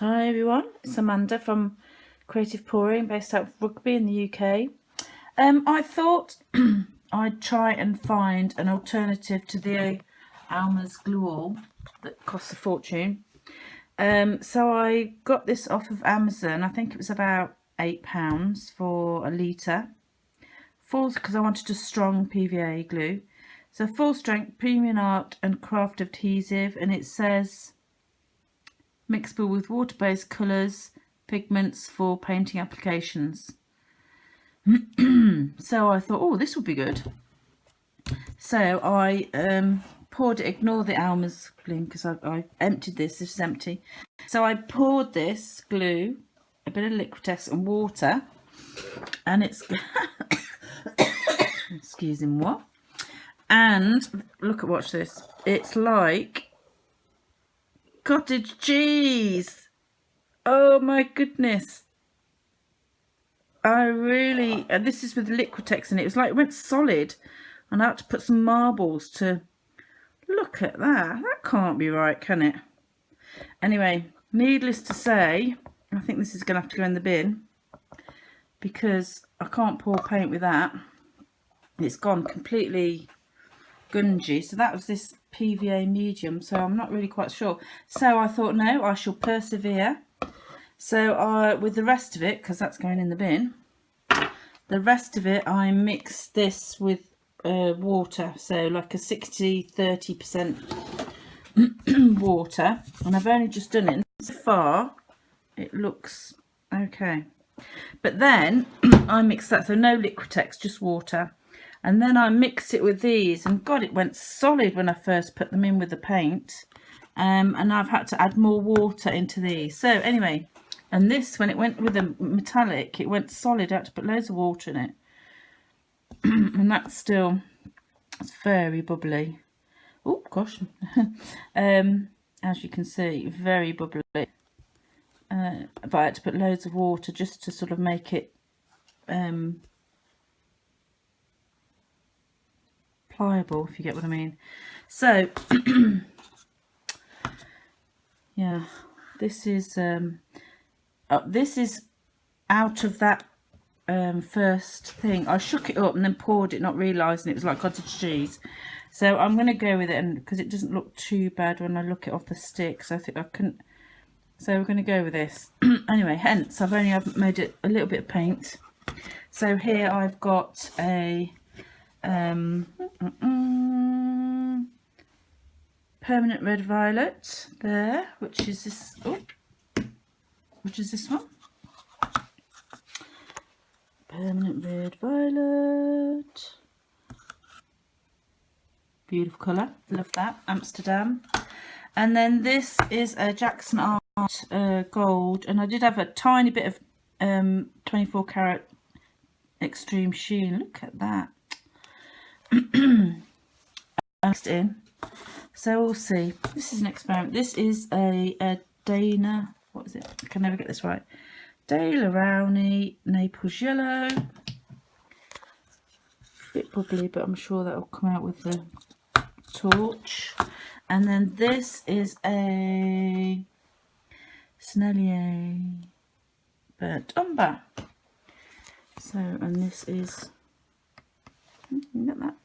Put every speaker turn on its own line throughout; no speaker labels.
Hi everyone, it's Amanda from Creative Pouring, based out of Rugby in the UK. I thought I'd try and find an alternative to the Alma's glue all that costs a fortune. So I got this off of Amazon. I think it was about £8 for a litre. Because I wanted a strong PVA glue. So full strength premium art and craft adhesive, and it says mixable with water-based colours, pigments for painting applications. So I thought, oh, this would be good. So I poured it, ignore the Alma's glue because I emptied this is empty. So I poured this glue, a bit of Liquitex and water, and it's excuse me, what? And look at, watch this. It's like cottage cheese. Oh my goodness. And this is with Liquitex in it. It was like, it went solid, and I had to put some marbles to look at that. That can't be right, can it? Anyway, needless to say, I think this is going to have to go in the bin because I can't pour paint with that. It's gone completely gungy. So that was this PVA medium, so I'm not really quite sure. So I thought, no, I shall persevere. So with the rest of it, because that's going in the bin, the rest of it I mixed this with water, so like a 60-30% water, and I've only just done it, and so far it looks okay. But then I mixed that, so no Liquitex, just water, and then I mixed it with these, and God, it went solid when I first put them in with the paint, and I've had to add more water into these. So anyway, and this, when it went with the metallic, it went solid. I had to put loads of water in it. And that's still, it's very bubbly. Oh gosh. As you can see, very bubbly. But I had to put loads of water just to sort of make it pliable, if you get what I mean. So yeah, this is out of that first thing. I shook it up and then poured it, not realising it was like cottage cheese. So I'm going to go with it, and because it doesn't look too bad when I look it off the stick, so I think I couldn't. So we're going to go with this. Anyway, hence I've only made it a little bit of paint. So here I've got a permanent red violet there, which is this. Oh, which is this one. Permanent red violet. Beautiful colour. Love that. Amsterdam. And then this is a Jackson Art gold. And I did have a tiny bit of 24 karat extreme sheen. Look at that. Mixed in. So we'll see. This is an experiment. This is a Dana. What is it? I can never get this right. Dale Rowney Naples Yellow. A bit bubbly, but I'm sure that will come out with the torch. And then this is a Snellier Burnt Umber. So, and this is, you got that?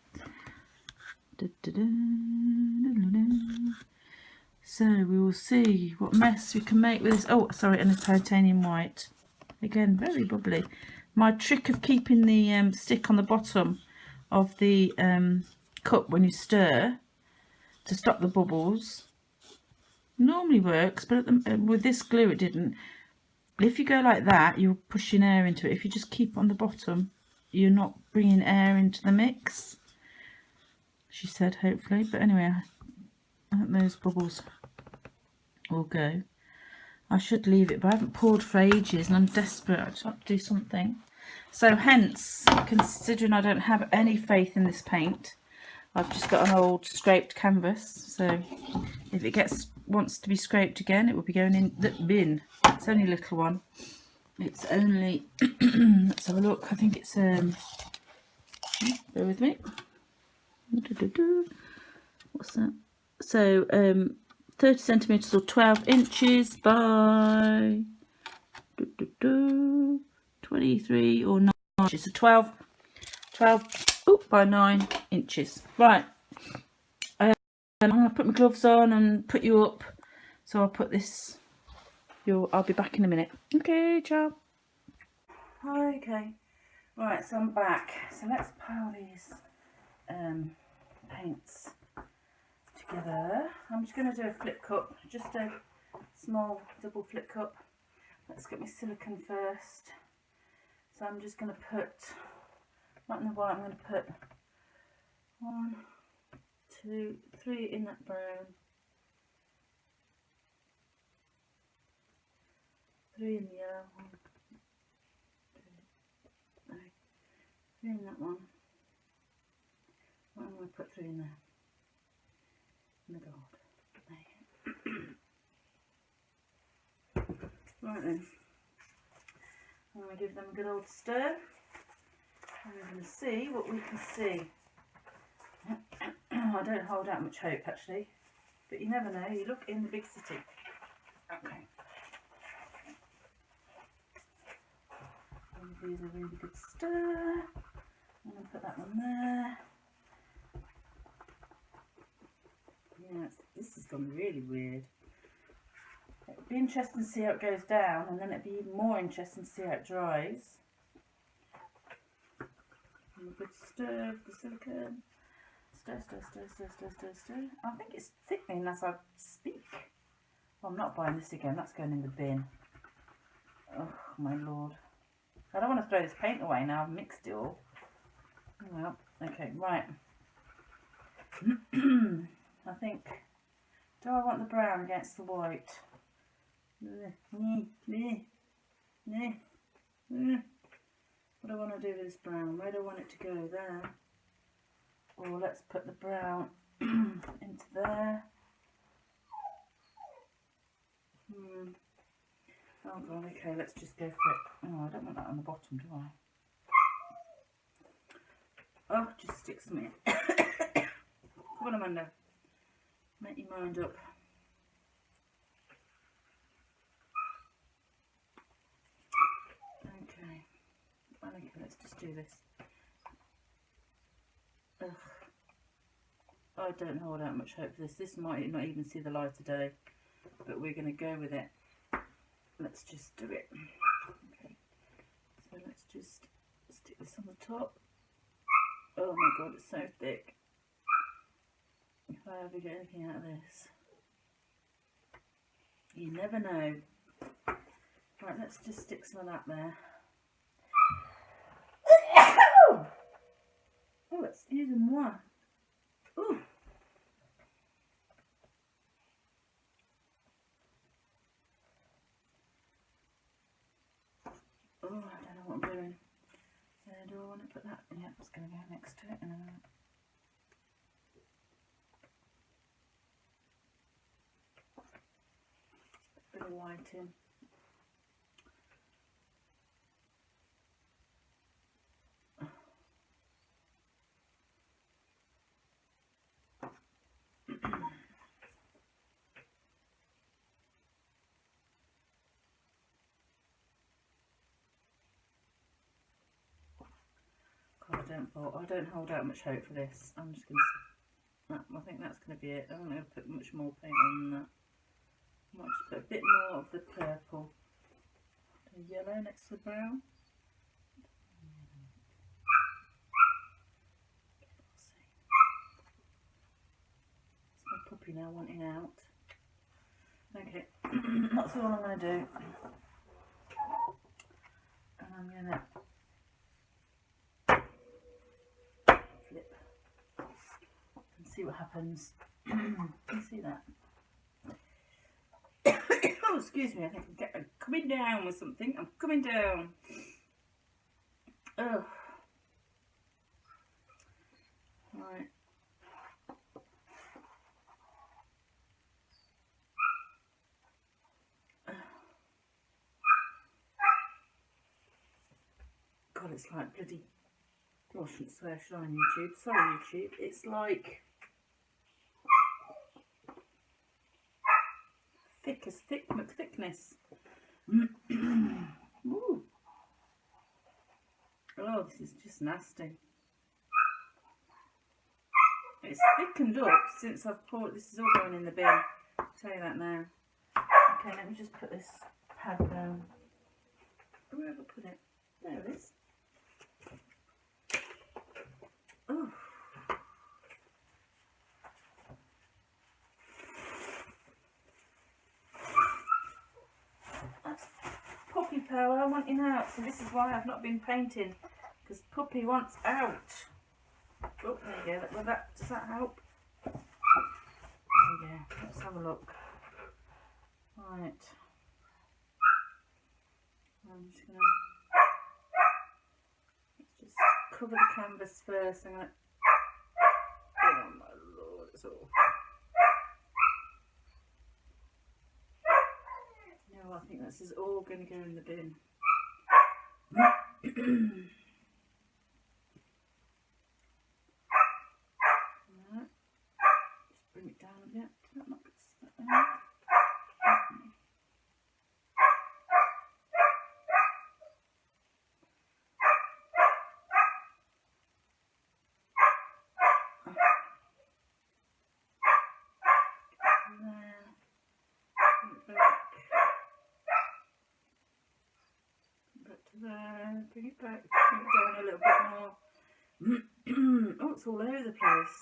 So we will see what mess we can make with this. Oh, sorry, and a titanium white. Again, very bubbly. My trick of keeping the stick on the bottom of the cup when you stir to stop the bubbles normally works, but with this glue it didn't. If you go like that, you're pushing air into it. If you just keep on the bottom, you're not bringing air into the mix, she said, hopefully. But anyway, I think those bubbles will go. I should leave it, but I haven't poured for ages and I'm desperate. I just have to do something. So hence, considering I don't have any faith in this paint, I've just got an old scraped canvas. So if it wants to be scraped again, it will be going in the bin. It's only a little one. It's only, let's have a look. I think it's, bear with me. What's that? So 30 centimetres or 12 inches by 23 or 9 inches. So 12 by 9 inches. Right. I'm going to put my gloves on and put you up. So I'll put this. I'll be back in a minute. Okay, ciao. Okay. Right, so I'm back. So let's pile these paints together. I'm just going to do a flip cup, just a small double flip cup. Let's get my silicone first. So I'm just going to put, not in the white, I'm going to put 1, 2, 3 in that brown, 3 in the yellow, 1, 2, 3 in that one. I'm going to put 3 in there. In the gold. Right then. I'm going to give them a good old stir. And we're going to see what we can see. I don't hold out much hope actually, but you never know. You look in the big city. Okay. Give these a really good stir. I'm going to put that one there. Yeah, this has gone really weird. It'll be interesting to see how it goes down, and then it'll be even more interesting to see how it dries. And a good stir of the silicone. Stir, stir, stir, stir, stir, stir, stir. I think it's thickening as I speak. Well, I'm not buying this again. That's going in the bin. Oh my lord! I don't want to throw this paint away now. I've mixed it all. Well, okay, right. I think. Do I want the brown against the white? What do I want to do with this brown? Where do I want it to go? There. Or let's put the brown into there. Oh god, okay, let's just go for it. Oh, I don't want that on the bottom, do I? Oh, just stick some in. Come on, Amanda. Make your mind up. Okay, let's just do this. Ugh. I don't hold out much hope for this. This might not even see the light of day, but we're going to go with it. Let's just do it. Okay, so let's just stick this on the top. Oh my god, it's so thick. If I ever get anything out of this, you never know. Right, let's just stick some of that there. Oh, excusez-moi. Ooh. Oh, I don't know what I'm doing. Do I want to put that? Yeah, it's going to go next to it in a minute. Bit of white in. I don't hold out much hope for this. I'm just going to, I think that's going to be it. I'm not going to put much more paint on than that. I might just put a bit more of the purple. The yellow next to the brown. It's my puppy now wanting out. Okay, that's all I'm going to do. And I'm going to flip and see what happens. Can you see that? Oh, excuse me, I think I'm coming down with something. I'm coming down. Oh. Right. God, it's like bloody... Oh, I shouldn't swear, should I, on YouTube? Sorry, YouTube. It's like... thick as thick McThickness. Ooh. Oh, this is just nasty. It's thickened up since I've poured. This is all going in the bin. I'll tell you that now. Okay, let me just put this pad down. Where have I put it? There it is. Oh. That's puppy power. I want him out. So this is why I've not been painting, because puppy wants out. Oh, there you go. Does that help? There we go. Let's have a look. Right. I'm just gonna let's just cover the canvas first. I'm gonna. Oh my lord, it's awful. No, I think this is all going to go in the bin. Right. Just bring it down a bit. Did that not get stuck there? There, bring it back, bring it down a little bit more. Oh, it's all over the place.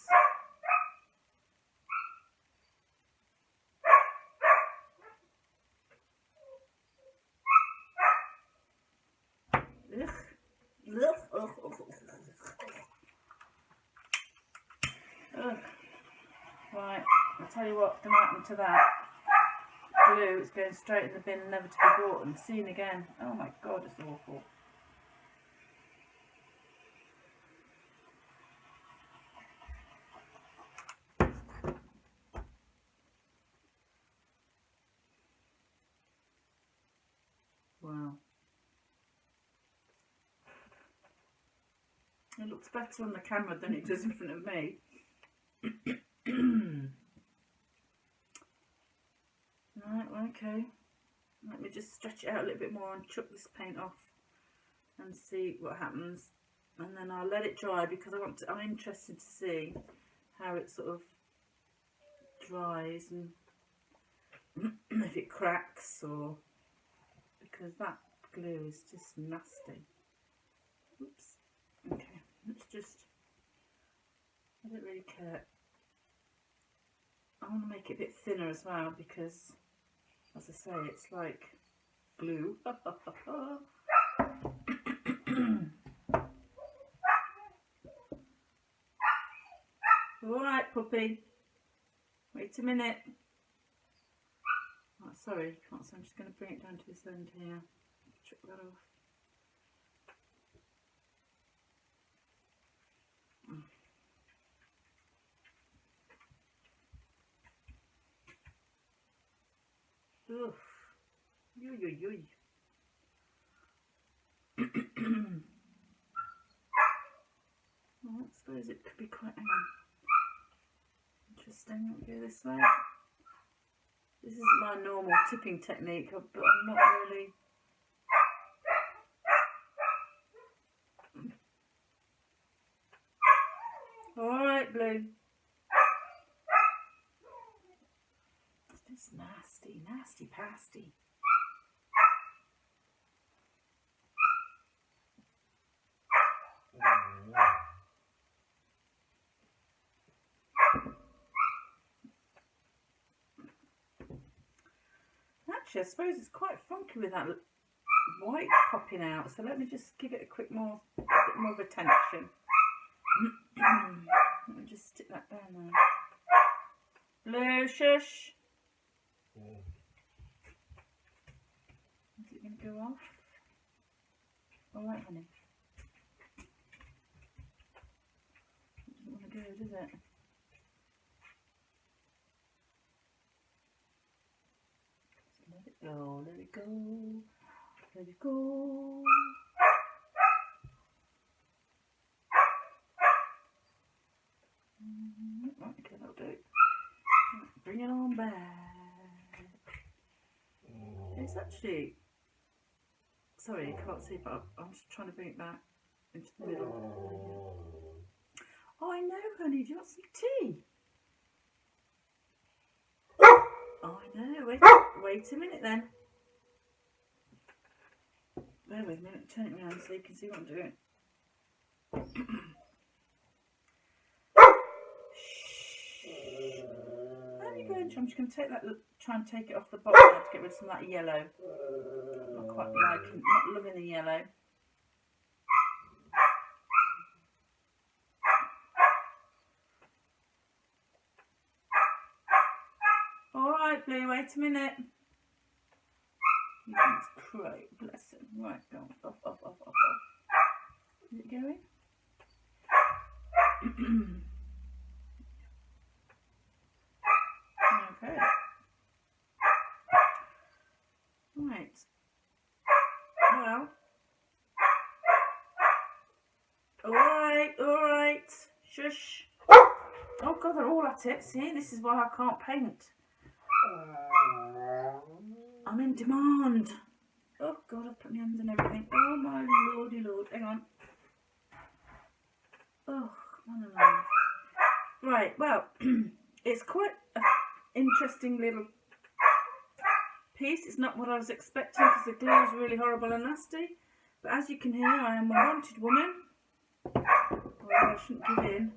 Ugh. Ugh. Ugh. Ugh. Right, I'll tell you what's going to happen to that glue. It's going straight in the bin, never to be bought and seen again. Oh my god, it's awful. Wow. It looks better on the camera than it does in front of me. Right, well, okay. Let me just stretch it out a little bit more and chuck this paint off and see what happens. And then I'll let it dry because I'm interested to see how it sort of dries and if it cracks, or because that glue is just nasty. Oops. Okay, let's just, I don't really care. I want to make it a bit thinner as well because, as I say, it's like glue. Alright, puppy. Wait a minute. Oh, sorry, you can't see. I'm just going to bring it down to this end here. Chuck that off. Oof. Yo. Well, I suppose it could be quite interesting. Let me go this way. This is my normal tipping technique, but I'm not really. Alright, blue. It's just nasty pasty. Actually, I suppose it's quite funky with that white popping out. So let me just give it a bit more of attention. Let me just stick that down there. Blue, shush. Is it going to go off? Alright, honey. Doesn't want to go, does it? Let it go, let it go, let it go. Okay, that'll do. Bring it on back. It's actually, sorry, you can't see, but I'm just trying to bring it back into the middle. Oh, I know, honey. Do you want some tea? Oh, I know. Wait a minute then. Bear with me. Let me turn it around so you can see what I'm doing. There you go. I'm just going to take that. Try and take it off the bottom to get rid of some of that yellow. Not quite liking, not loving the yellow. Alright, Blue, wait a minute. He's great, bless him. Right, go on. Off. Is it going? Okay. Right. Well. Alright. Shush. Oh God, they're all at it. See, this is why I can't paint. I'm in demand. Oh God, I've put my hands in everything. Oh my lordy lord. Hang on. Oh, man alive. Right, well, it's quite an interesting little piece. It's not what I was expecting because the glue is really horrible and nasty. But as you can hear, I am a wanted woman. Although I shouldn't give in.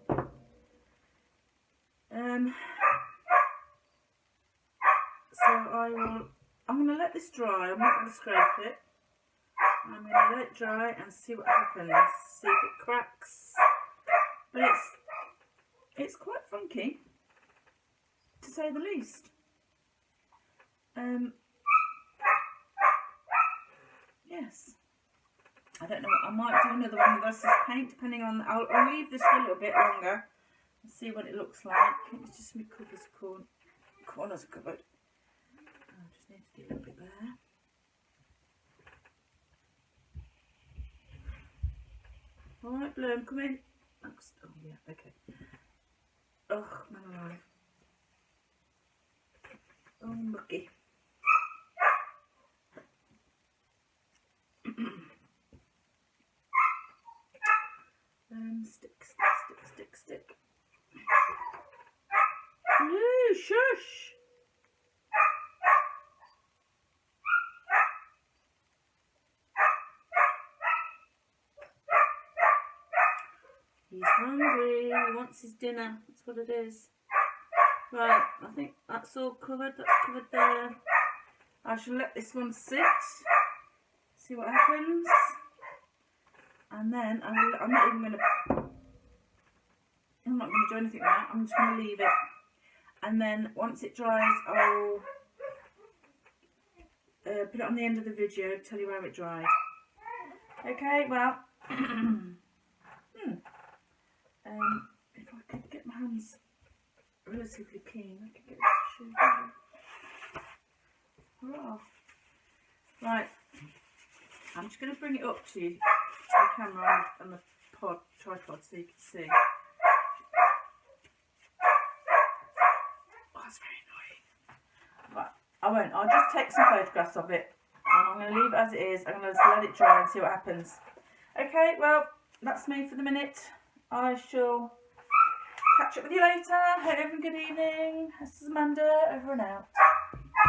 So I'm going to let this dry. I'm not going to scrape it. I'm going to let it dry and see what happens. See if it cracks. But it's quite funky, to say the least. Yes. I don't know. I might do another one with this paint, depending on. I'll leave this for a little bit longer and see what it looks like. It's just my corners covered. I just need to get a little bit there. All right, Bloom, come in. Oh yeah, okay. Oh, man alive. Oh, mucky. Stick. No, shush. He's hungry, he wants his dinner, that's what it is. Right, I think that's all covered, that's covered there. I shall let this one sit, see what happens. And then I'm not going to do anything with that, I'm just going to leave it. And then once it dries, I'll put it on the end of the video, tell you how it dried. Okay, well, if I could get my hands relatively clean, I could get this to show you. Right, I'm just going to bring it up to you, to the camera and the tripod so you can see. Oh, that's very annoying. Right, I won't. I'll just take some photographs of it and I'm going to leave it as it is. I'm going to just let it dry and see what happens. Okay, well, that's me for the minute. I shall catch up with you later. Hope you have a good evening. This is Amanda, over and out.